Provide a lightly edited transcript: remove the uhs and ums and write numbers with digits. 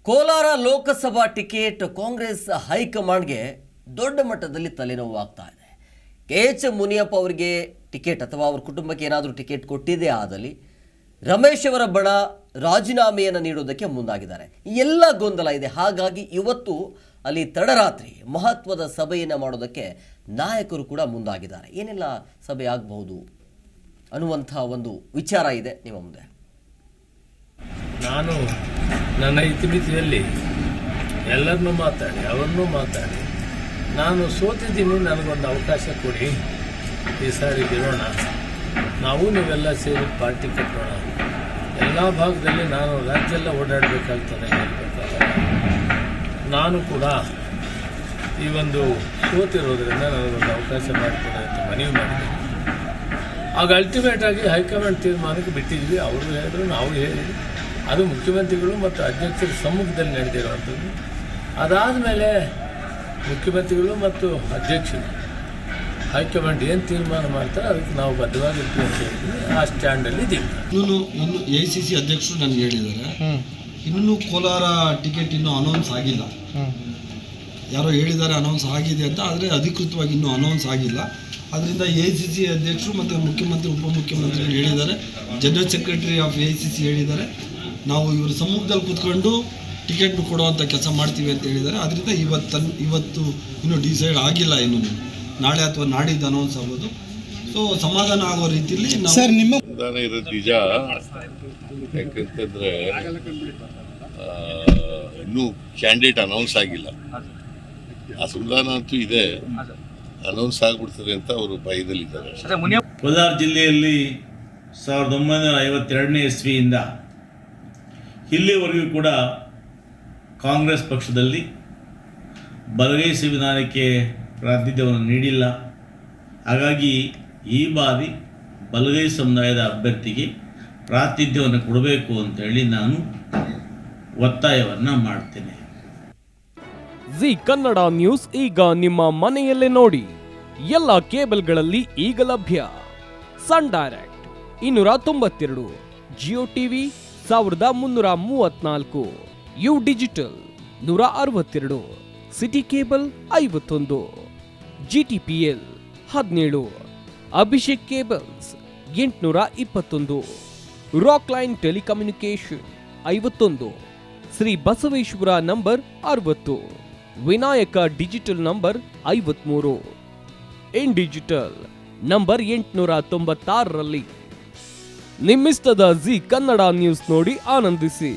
Kolar Lok Sabha ticket Congress ಹೈಕಮಾಂಡ್ಗೆ ದೊಡ್ಡ ಮಟ್ಟದಲ್ಲಿ ತಲೆನೋವು ಆಗ್ತಾ ಇದೆ. KH ಮುನಿಯಪ್ಪ ಅವರಿಗೆ ಟಿಕೆಟ್ ಅಥವಾ ಅವರ ಕುಟುಂಬಕ್ಕೆ ಏನಾದರೂ ಟಿಕೆಟ್ ಕೊಟ್ಟಿದೆ ಆದಲ್ಲಿ ರಮೇಶ್ ಅವರ ಬಣ ರಾಜೀನಾಮೆಯನ್ನು ನೀಡೋದಕ್ಕೆ ಮುಂದಾಗಿದ್ದಾರೆ. ಎಲ್ಲ ಗೊಂದಲ ಇದೆ. ಹಾಗಾಗಿ ಇವತ್ತು ಅಲ್ಲಿ ತಡರಾತ್ರಿ ಮಹತ್ವದ ಸಭೆಯನ್ನು ಮಾಡೋದಕ್ಕೆ ನಾಯಕರು ಕೂಡ ಮುಂದಾಗಿದ್ದಾರೆ. ಏನೆಲ್ಲ ಸಭೆ ಆಗಬಹುದು ಅನ್ನುವಂಥ ಒಂದು ವಿಚಾರ ಇದೆ ನಿಮ್ಮ ಮುಂದೆ. ನಾನು ನನ್ನ ಇತಿಮಿತಿಯಲ್ಲಿ ಎಲ್ಲರನ್ನೂ ಮಾತಾಡಿ ಅವರನ್ನೂ ಮಾತಾಡಿ ನಾನು ಸೋತಿದ್ದೀನಿ, ನನಗೊಂದು ಅವಕಾಶ ಕೊಡಿ, ಈ ಸಾರಿ ಗೆಲ್ಲೋಣ, ನಾವು ನೀವೆಲ್ಲ ಸೇರಿ ಪಾರ್ಟಿ ಕಟ್ಟೋಣ, ಎಲ್ಲ ಭಾಗದಲ್ಲಿ ನಾನು ರಾಜ್ಯೆಲ್ಲ ಓಡಾಡಬೇಕಾಗ್ತದೆ, ನಾನು ಕೂಡ ಈ ಒಂದು ಸೋತಿರೋದ್ರಿಂದ ನನಗೊಂದು ಅವಕಾಶ ಮಾಡಿಕೊಡಿ ಅಂತ ಮನವಿ ಮಾಡಿದ್ದೀನಿ. ಆಗ ಅಲ್ಟಿಮೇಟ್ ಆಗಿ ಹೈಕಮಾಂಡ್ ತೀರ್ಮಾನಕ್ಕೆ ಬಿಟ್ಟಿದ್ವಿ. ಅವರು ಹೇಳಿದ್ರು, ನಾವು ಹೇಳಿದ್ವಿ. ಅದು ಮುಖ್ಯಮಂತ್ರಿಗಳು ಮತ್ತು ಅಧ್ಯಕ್ಷರ ಸಮ್ಮುಖದಲ್ಲಿ ನಡೆದಿರುವಂಥದ್ದು. ಅದಾದಮೇಲೆ ಮುಖ್ಯಮಂತ್ರಿಗಳು ಮತ್ತು ಅಧ್ಯಕ್ಷರು ಹೈಕಮಾಂಡ್ ಏನು ತೀರ್ಮಾನ ಮಾಡ್ತಾರೆ ಅದಕ್ಕೆ ನಾವು ಬದ್ಧವಾಗಿರ್ತೀವಿ ಅಂತ ಹೇಳಿದ್ವಿ. ಆ ಸ್ಟ್ಯಾಂಡಲ್ಲಿ ಇದ್ದೀವಿ. ಇನ್ನು AICC ಅಧ್ಯಕ್ಷರು ನನಗೆ ಹೇಳಿದ್ದಾರೆ, ಇನ್ನೂ ಕೋಲಾರ ಟಿಕೆಟ್ ಇನ್ನೂ ಅನೌನ್ಸ್ ಆಗಿಲ್ಲ. ಯಾರೋ ಹೇಳಿದ್ದಾರೆ ಅನೌನ್ಸ್ ಆಗಿದೆ ಅಂತ, ಆದರೆ ಅಧಿಕೃತವಾಗಿ ಇನ್ನೂ ಅನೌನ್ಸ್ ಆಗಿಲ್ಲ. ಅದರಿಂದ AICC ಅಧ್ಯಕ್ಷರು ಮತ್ತು ಮುಖ್ಯಮಂತ್ರಿ ಉಪಮುಖ್ಯಮಂತ್ರಿಗಳು ಹೇಳಿದ್ದಾರೆ, ಜನರಲ್ ಸೆಕ್ರೆಟರಿ ಆಫ್ AICC ಹೇಳಿದ್ದಾರೆ, ನಾವು ಇವರ ಸಮ್ಮುಖದಲ್ಲಿ ಕೂತ್ಕೊಂಡು ಟಿಕೆಟ್ ಕೊಡುವಂಥ ಕೆಲಸ ಮಾಡ್ತೀವಿ ಅಂತ ಹೇಳಿದ್ದಾರೆ. ಅದರಿಂದ ಇವತ್ತು ಇನ್ನೂ ಡಿಸೈಡ್ ಆಗಿಲ್ಲ, ಇನ್ನು ನಾಳೆ ಅಥವಾ ನಾಡಿದ್ದು ಅನೌನ್ಸ್ ಆಗೋದು. ಸೊ ಸಮಾಧಾನ ಆಗೋ ರೀತಿಯಲ್ಲಿ ಸರ್ ನಿಮ್ಮ ಇರೋದು ನಿಜ. ಯಾಕಂತಂದ್ರೆ ಇನ್ನೂ ಕ್ಯಾಂಡಿಡೇಟ್ ಅನೌನ್ಸ್ ಆಗಿಲ್ಲ. ಅಸಮಾಧಾನ ಅಂತೂ ಇದೆ, ಅನೌನ್ಸ್ ಆಗ್ಬಿಡ್ತದೆ ಅಂತ ಅವರು ಭಯದಲ್ಲಿದ್ದಾರೆ. ಕೋಲಾರ ಜಿಲ್ಲೆಯಲ್ಲಿ 1952ನೇ ಇಸ್ವಿಯಿಂದ ಇಲ್ಲಿವರೆಗೂ ಕೂಡ ಕಾಂಗ್ರೆಸ್ ಪಕ್ಷದಲ್ಲಿ ಬಲಗೈ ಸಂವಿಧಾನಕ್ಕೆ ಪ್ರಾತಿನಿಧ್ಯವನ್ನು ನೀಡಿಲ್ಲ. ಹಾಗಾಗಿ ಈ ಬಾರಿ ಬಲಗೈ ಸಮುದಾಯದ ಅಭ್ಯರ್ಥಿಗೆ ಪ್ರಾತಿನಿಧ್ಯವನ್ನು ಕೊಡಬೇಕು ಅಂತೇಳಿ ನಾನು ಒತ್ತಾಯವನ್ನು ಮಾಡ್ತೇನೆ. ಜಿ ಕನ್ನಡ ನ್ಯೂಸ್ ಈಗ ನಿಮ್ಮ ಮನೆಯಲ್ಲೇ ನೋಡಿ. ಎಲ್ಲ ಕೇಬಲ್ಗಳಲ್ಲಿ ಈಗ ಲಭ್ಯ. Sun Direct 292, Jio TV 1334, U digital 162, City Cable 51, GTPL 17, Abhishek cables 821, Rockline telecommunication 51, Shri Basaveshwara number 60, Vinayaka digital number 53, In digital number 896ರಲ್ಲಿ. ನಿಮ್ಮಿಸ್ತದ ಜಿ ಕನ್ನಡ ನ್ಯೂಸ್ ನೋಡಿ ಆನಂದಿಸಿ.